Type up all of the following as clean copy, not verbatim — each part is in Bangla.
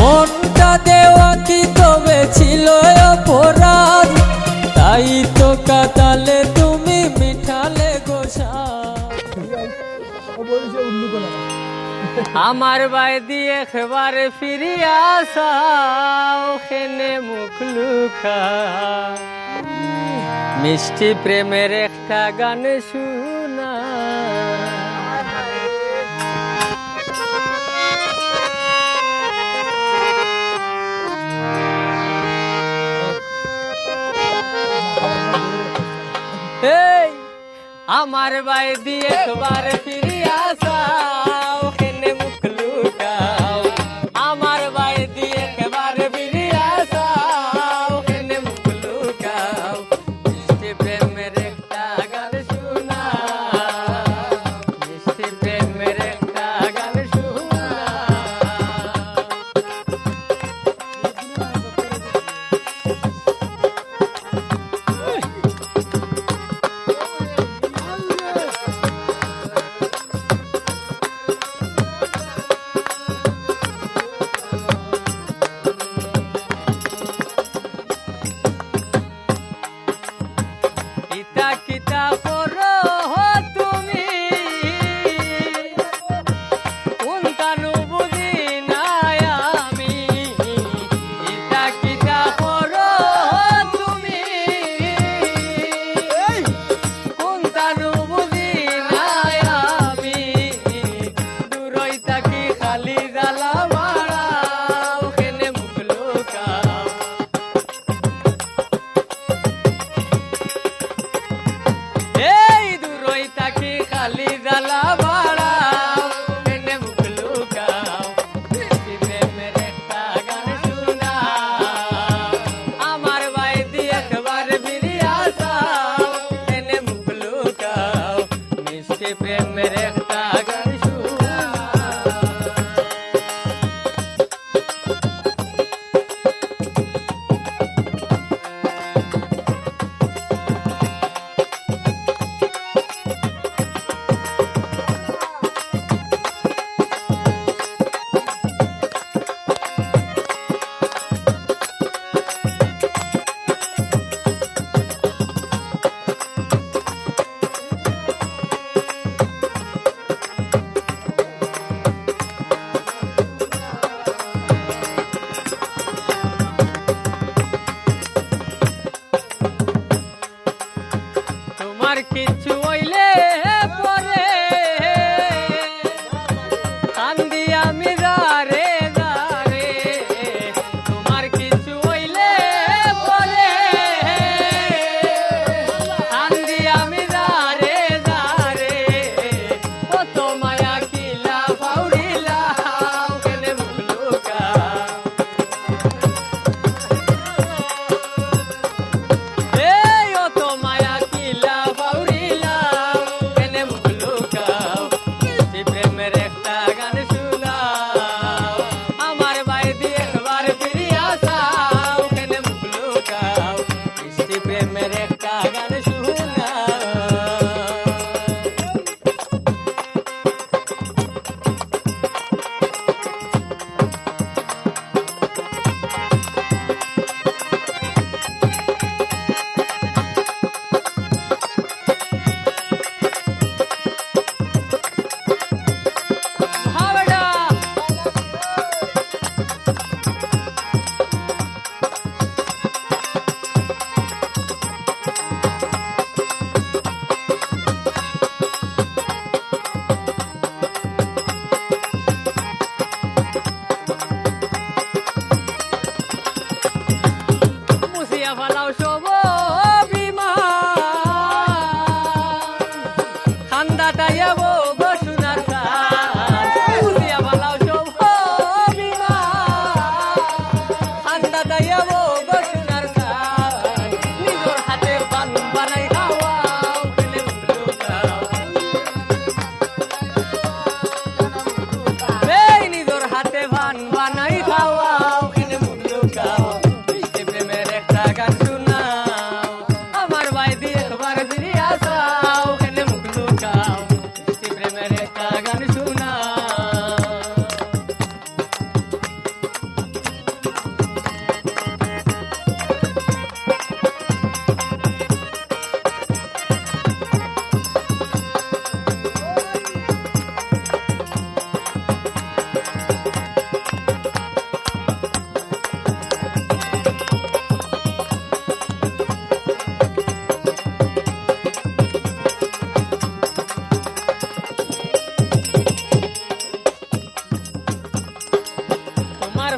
মনটা দেওয়া কি তবে ছিল অপরাধ, তাই তো কাতালে তুমি মিঠালে গোসা। আমার বাই দিয়ে একবার ফিরিয়া আসাও, খেনে মুখ লুকা মিষ্টি প্রেমের একটা গান শুনা। এই আমার বাই দিয়ে একবার ফিরিয়া আসাও, খেনে মুখ লুকাও। আমার বাই দিয়ে একবার ফিরিয়া আসাও, খেনে মুখ লুকাও মিষ্টি প্রেমের একটা গান শুনা, মিষ্টি প্রেমের একটা গান শুনা।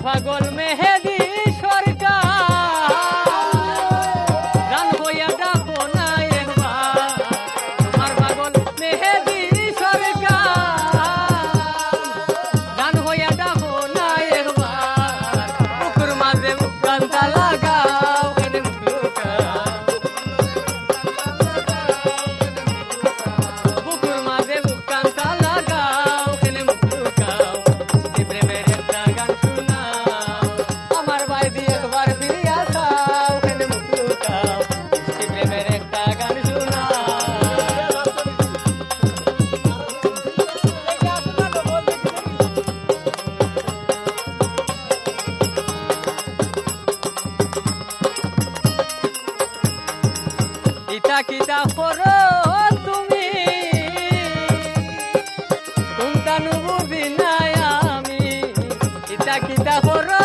পাগল মেহেদি সরকার গান হইয়া ডাকো না একবার তোমার পাগল মেহেদি সরকার গান হইয়া ডাকো না একবার বুকুর মাঝে গানটা লাগাও এনে মুখ লুকাও বুকুর মাঝে গানটা লাগাও এনে মুখ লুকাও প্রেমের একটা গান শোনাও আমার ভাই দিয়ে একবার ফিরিয়া যাও এনে মুখ লুকাও প্রেমের একটা গান শোনাও কিতা কিতা করো তুমি কোনটা বুঝি নাই আমি কিতা কিতা করো